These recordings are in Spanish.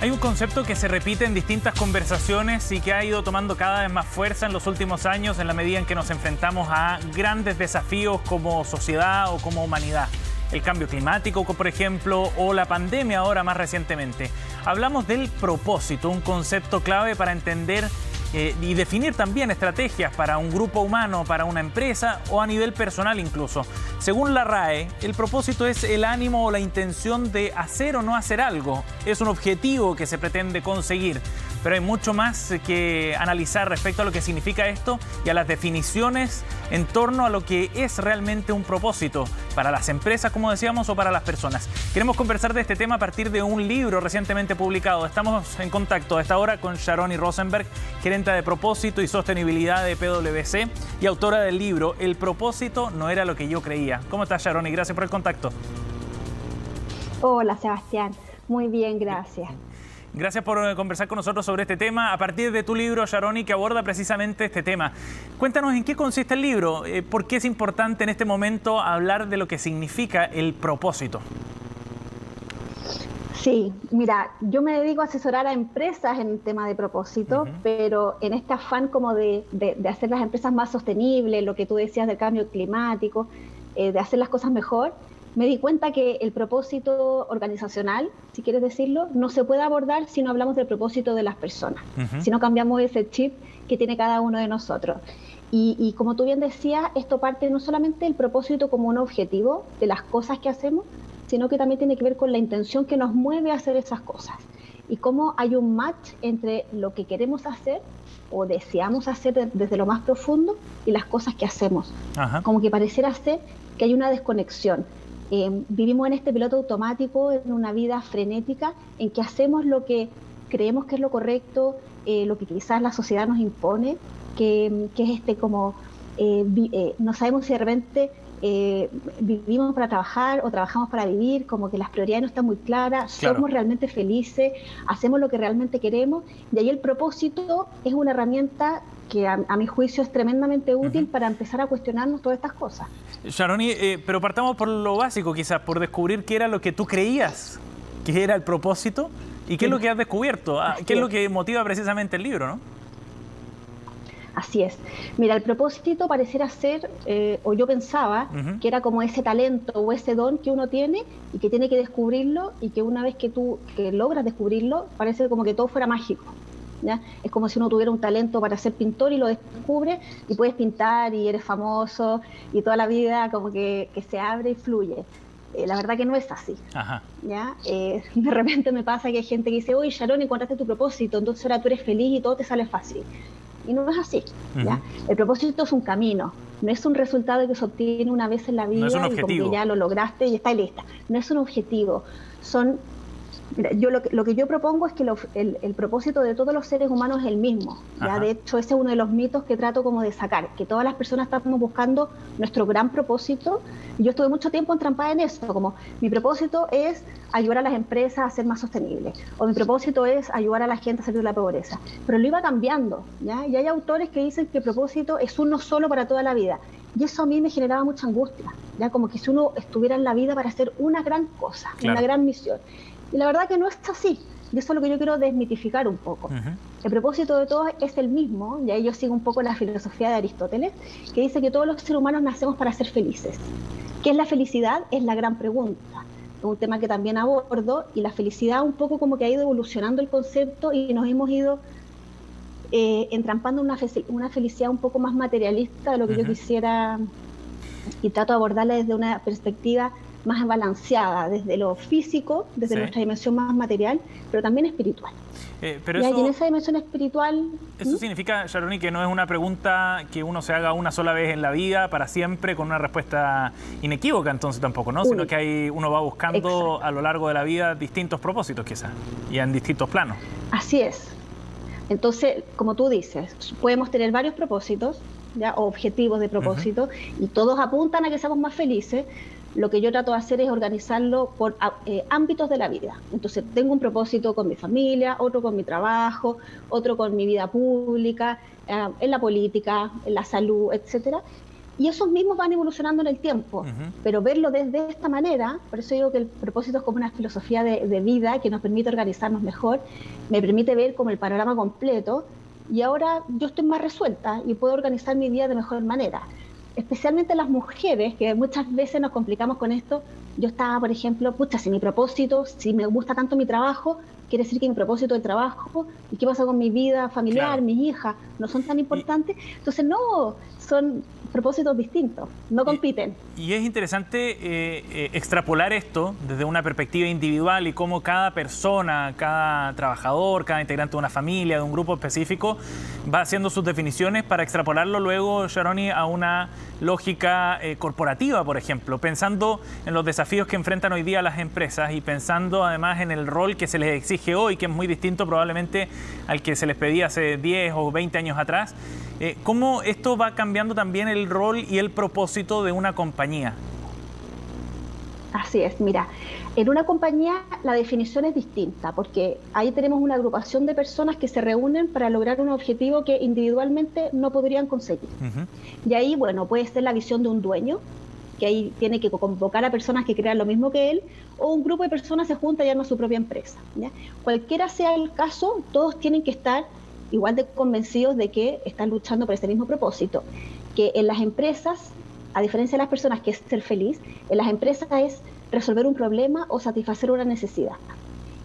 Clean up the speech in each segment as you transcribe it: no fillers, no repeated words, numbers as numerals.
Hay un concepto que se repite en distintas conversaciones y que ha ido tomando cada vez más fuerza en los últimos años en la medida en que nos enfrentamos a grandes desafíos como sociedad o como humanidad. El cambio climático, por ejemplo, o la pandemia ahora más recientemente. Hablamos del propósito, un concepto clave para entender y definir también estrategias para un grupo humano, para una empresa o a nivel personal incluso. Según la RAE, el propósito es el ánimo o la intención de hacer o no hacer algo. Es un objetivo que se pretende conseguir, pero hay mucho más que analizar respecto a lo que significa esto y a las definiciones en torno a lo que es realmente un propósito para las empresas, como decíamos, o para las personas. Queremos conversar de este tema a partir de un libro recientemente publicado. Estamos en contacto a esta hora con Sharoni Rosenberg, gerente de propósito y sostenibilidad de PwC y autora del libro El propósito no era lo que yo creía. ¿Cómo estás, Sharoni? Gracias por el contacto. Hola, Sebastián. Muy bien, gracias. Gracias por conversar con nosotros sobre este tema a partir de tu libro, Sharoni, que aborda precisamente este tema. Cuéntanos en qué consiste el libro, por qué es importante en este momento hablar de lo que significa el propósito. Sí, mira, yo me dedico a asesorar a empresas en el tema de propósito, pero en este afán como de hacer las empresas más sostenibles, lo que tú decías del cambio climático, de hacer las cosas mejor, me di cuenta que el propósito organizacional, si quieres decirlo, no se puede abordar si no hablamos del propósito de las personas, si no cambiamos ese chip que tiene cada uno de nosotros. Y como tú bien decías, esto parte no solamente del propósito como un objetivo de las cosas que hacemos, sino que también tiene que ver con la intención que nos mueve a hacer esas cosas. Y cómo hay un match entre lo que queremos hacer o deseamos hacer desde lo más profundo y las cosas que hacemos. Como que pareciera ser que hay una desconexión. Vivimos en este piloto automático, en una vida frenética, en que hacemos lo que creemos que es lo correcto, lo que quizás la sociedad nos impone, que es no sabemos si de repente vivimos para trabajar o trabajamos para vivir, como que las prioridades no están muy claras, somos realmente felices, hacemos lo que realmente queremos, y ahí el propósito es una herramienta que a mi juicio es tremendamente útil para empezar a cuestionarnos todas estas cosas. Sharoni, pero partamos por lo básico quizás, por descubrir qué era lo que tú creías que era el propósito y qué es lo que has descubierto, qué es lo que motiva precisamente el libro, ¿no? Así es. Mira, el propósito pareciera ser, o yo pensaba, que era como ese talento o ese don que uno tiene y que tiene que descubrirlo, y que una vez que tú logras descubrirlo, parece como que todo fuera mágico, ¿ya? Es como si uno tuviera un talento para ser pintor y lo descubre y puedes pintar y eres famoso y toda la vida como que se abre y fluye. La verdad que no es así. ¿Ya? De repente me pasa que hay gente que dice, oye, Sharoni, encontraste tu propósito, entonces ahora tú eres feliz y todo te sale fácil. Y no es así, ¿ya? El propósito es un camino, no es un resultado que se obtiene una vez en la vida, no es un objetivo, y como que ya lo lograste y está lista. No es un objetivo, mira, lo que yo propongo es que el propósito de todos los seres humanos es el mismo, ¿ya? De hecho, ese es uno de los mitos que trato como de sacar, que todas las personas estamos buscando nuestro gran propósito. Yo estuve mucho tiempo entrampada en eso, como mi propósito es ayudar a las empresas a ser más sostenibles, o mi propósito es ayudar a la gente a salir de la pobreza, pero lo iba cambiando, ¿ya? Y hay autores que dicen que el propósito es uno solo para toda la vida, y eso a mí me generaba mucha angustia, ¿ya? Como que si uno estuviera en la vida para hacer una gran cosa, una gran misión. Y la verdad que no es así, y eso es lo que yo quiero desmitificar un poco. El propósito de todos es el mismo, y ahí yo sigo un poco la filosofía de Aristóteles, que dice que todos los seres humanos nacemos para ser felices. ¿Qué es la felicidad? Es la gran pregunta. Es un tema que también abordo, y la felicidad un poco como que ha ido evolucionando el concepto y nos hemos ido entrampando una felicidad un poco más materialista de lo que yo quisiera, y trato de abordarla desde una perspectiva más balanceada, desde lo físico, desde nuestra dimensión más material, pero también espiritual. Pero y en esa dimensión espiritual... ¿Eso significa, Sharoni, que no es una pregunta que uno se haga una sola vez en la vida, para siempre, con una respuesta inequívoca entonces tampoco, ¿no? Sino que uno va buscando a lo largo de la vida distintos propósitos quizás, y en distintos planos. Así es. Entonces, como tú dices, podemos tener varios propósitos, ¿ya? O objetivos de propósito, y todos apuntan a que seamos más felices. Lo que yo trato de hacer es organizarlo por ámbitos de la vida. Entonces, tengo un propósito con mi familia, otro con mi trabajo, otro con mi vida pública, en la política, en la salud, etcétera. Y esos mismos van evolucionando en el tiempo, pero verlo desde esta manera, por eso digo que el propósito es como una filosofía de vida que nos permite organizarnos mejor, me permite ver como el panorama completo, y ahora yo estoy más resuelta y puedo organizar mi vida de mejor manera. Especialmente las mujeres, que muchas veces nos complicamos con esto. Yo estaba, por ejemplo, pucha, si mi propósito, si me gusta tanto mi trabajo, quiere decir que mi propósito de trabajo, ¿y qué pasa con mi vida familiar, claro, mis hijas? ¿No son tan importantes? Entonces, no, son propósitos distintos, no compiten. Y es interesante extrapolar esto desde una perspectiva individual y cómo cada persona, cada trabajador, cada integrante de una familia, de un grupo específico, va haciendo sus definiciones para extrapolarlo luego, Sharoni, a una lógica corporativa, por ejemplo, pensando en los desafíos que enfrentan hoy día las empresas y pensando además en el rol que se les exige hoy, que es muy distinto probablemente al que se les pedía hace 10 o 20 años atrás. ¿Cómo esto va cambiando también el rol y el propósito de una compañía? Así es, mira, en una compañía la definición es distinta, porque ahí tenemos una agrupación de personas que se reúnen para lograr un objetivo que individualmente no podrían conseguir. Y ahí, bueno, puede ser la visión de un dueño, que ahí tiene que convocar a personas que crean lo mismo que él, o un grupo de personas se junta y arma su propia empresa, ¿ya? Cualquiera sea el caso, todos tienen que estar igual de convencidos de que están luchando por ese mismo propósito, que en las empresas, a diferencia de las personas, que es ser feliz, en las empresas es resolver un problema o satisfacer una necesidad.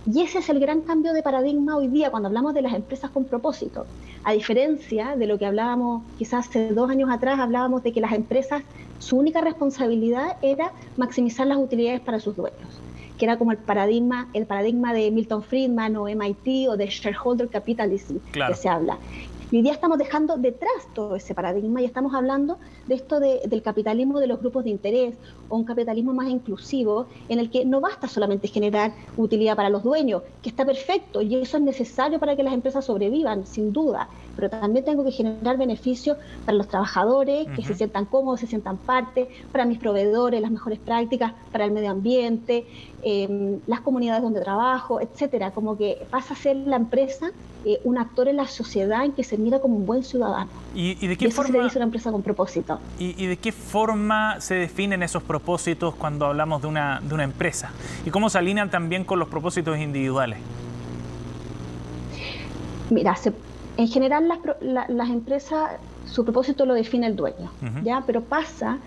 Y ese es el gran cambio de paradigma hoy día cuando hablamos de las empresas con propósito. A diferencia de lo que hablábamos quizás hace 2 años atrás, hablábamos de que las empresas, su única responsabilidad era maximizar las utilidades para sus dueños, que era como el paradigma de Milton Friedman o MIT o de shareholder capitalism, claro, que se habla. Y hoy día estamos dejando detrás todo ese paradigma y estamos hablando de esto del capitalismo de los grupos de interés o un capitalismo más inclusivo en el que no basta solamente generar utilidad para los dueños, que está perfecto y eso es necesario para que las empresas sobrevivan, sin duda, pero también tengo que generar beneficios para los trabajadores, que se sientan cómodos, se sientan parte, para mis proveedores, las mejores prácticas, para el medio ambiente, las comunidades donde trabajo, etcétera. Como que pasa a ser la empresa un actor en la sociedad en que se mira como un buen ciudadano. ¿Y de qué eso forma se le dice una empresa con propósito? ¿Y de qué forma se definen esos propósitos cuando hablamos de una empresa? ¿Y cómo se alinean también con los propósitos individuales? Mira, en general las empresas, su propósito lo define el dueño, ¿ya? Pero pasa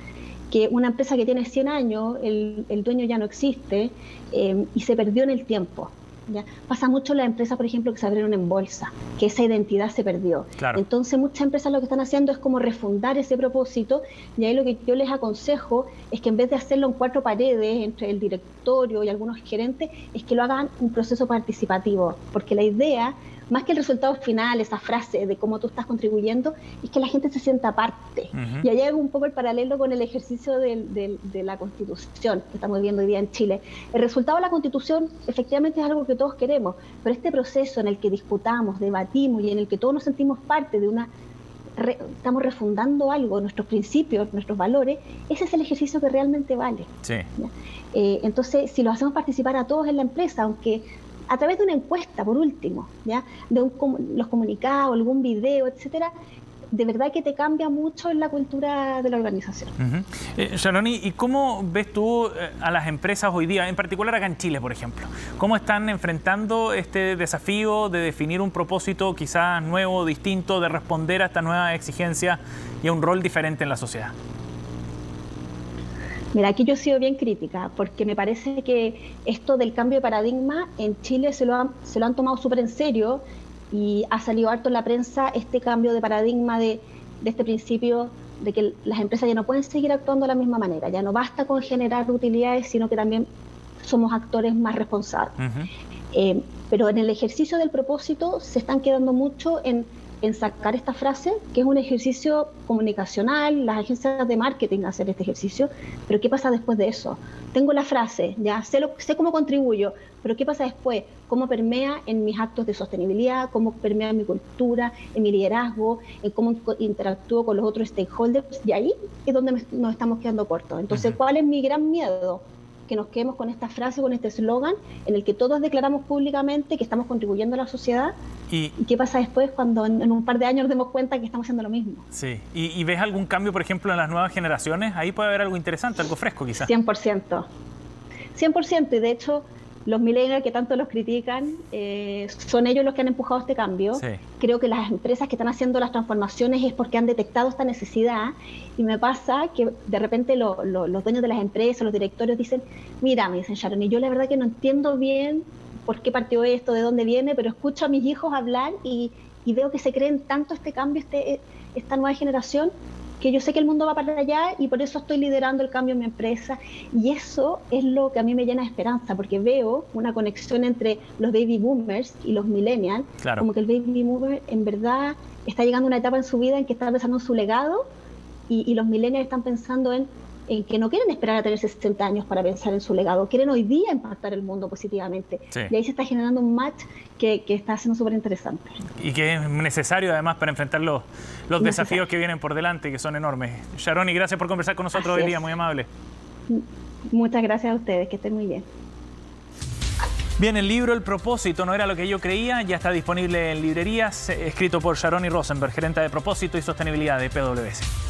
que una empresa que tiene 100 años, el dueño ya no existe y se perdió en el tiempo. ¿Ya? Pasa mucho en las empresas, por ejemplo, que se abrieron en bolsa, que esa identidad se perdió. Claro. Entonces muchas empresas lo que están haciendo es como refundar ese propósito, y ahí lo que yo les aconsejo es que en vez de hacerlo en 4 paredes entre el directorio y algunos gerentes, es que lo hagan un proceso participativo, porque la idea, más que el resultado final, esa frase de cómo tú estás contribuyendo, es que la gente se sienta parte. Y allá hay un poco el paralelo con el ejercicio de la Constitución que estamos viviendo hoy día en Chile. El resultado de la Constitución efectivamente es algo que todos queremos, pero este proceso en el que discutamos, debatimos y en el que todos nos sentimos parte de estamos refundando algo, nuestros principios, nuestros valores, ese es el ejercicio que realmente vale. Sí. Entonces, si lo hacemos participar a todos en la empresa, aunque a través de una encuesta, por último, ¿ya? Los comunicados, algún video, etcétera, de verdad que te cambia mucho en la cultura de la organización. Sharoni, ¿y cómo ves tú a las empresas hoy día, en particular acá en Chile, por ejemplo? ¿Cómo están enfrentando este desafío de definir un propósito quizás nuevo, distinto, de responder a esta nueva exigencia y a un rol diferente en la sociedad? Mira, aquí yo he sido bien crítica, porque me parece que esto del cambio de paradigma en Chile se lo han tomado súper en serio y ha salido harto en la prensa este cambio de paradigma de este principio de que las empresas ya no pueden seguir actuando de la misma manera, ya no basta con generar utilidades, sino que también somos actores más responsables. Pero en el ejercicio del propósito se están quedando mucho en sacar esta frase, que es un ejercicio comunicacional, las agencias de marketing hacen este ejercicio, pero ¿qué pasa después de eso? Tengo la frase, ya sé cómo contribuyo, pero ¿qué pasa después? ¿Cómo permea en mis actos de sostenibilidad? ¿Cómo permea en mi cultura, en mi liderazgo, en cómo interactúo con los otros stakeholders? Y ahí es donde nos estamos quedando cortos. Entonces, ¿cuál es mi gran miedo? que nos quedemos con esta frase, con este eslogan, en el que todos declaramos públicamente que estamos contribuyendo a la sociedad. ¿Y qué pasa después cuando en un par de años nos demos cuenta que estamos haciendo lo mismo? Sí. ¿Y ves algún cambio, por ejemplo, en las nuevas generaciones? Ahí puede haber algo interesante, algo fresco quizás. 100%. 100%. Y de hecho, los millennials que tanto los critican, son ellos los que han empujado este cambio. Sí. Creo que las empresas que están haciendo las transformaciones es porque han detectado esta necesidad. Y me pasa que de repente los dueños de las empresas, los directorios dicen, mira, me dicen, Sharon, y yo la verdad que no entiendo bien por qué partió esto, de dónde viene, pero escucho a mis hijos hablar y veo que se creen tanto este cambio, esta nueva generación, que yo sé que el mundo va para allá y por eso estoy liderando el cambio en mi empresa. Y eso es lo que a mí me llena de esperanza, porque veo una conexión entre los baby boomers y los millennials. Claro. Como que el baby boomer en verdad está llegando a una etapa en su vida en que está pensando en su legado y los millennials están pensando en que no quieren esperar a tener 60 años para pensar en su legado, quieren hoy día impactar el mundo positivamente. Sí. Y ahí se está generando un match que está siendo súper interesante. Y que es necesario además para enfrentar los desafíos que vienen por delante, que son enormes. Sharon, y gracias por conversar con nosotros hoy día, muy amable. Muchas gracias a ustedes, que estén muy bien. Bien, el libro El propósito no era lo que yo creía ya está disponible en librerías, escrito por Sharon Rosenberg, gerente de propósito y sostenibilidad de PwC.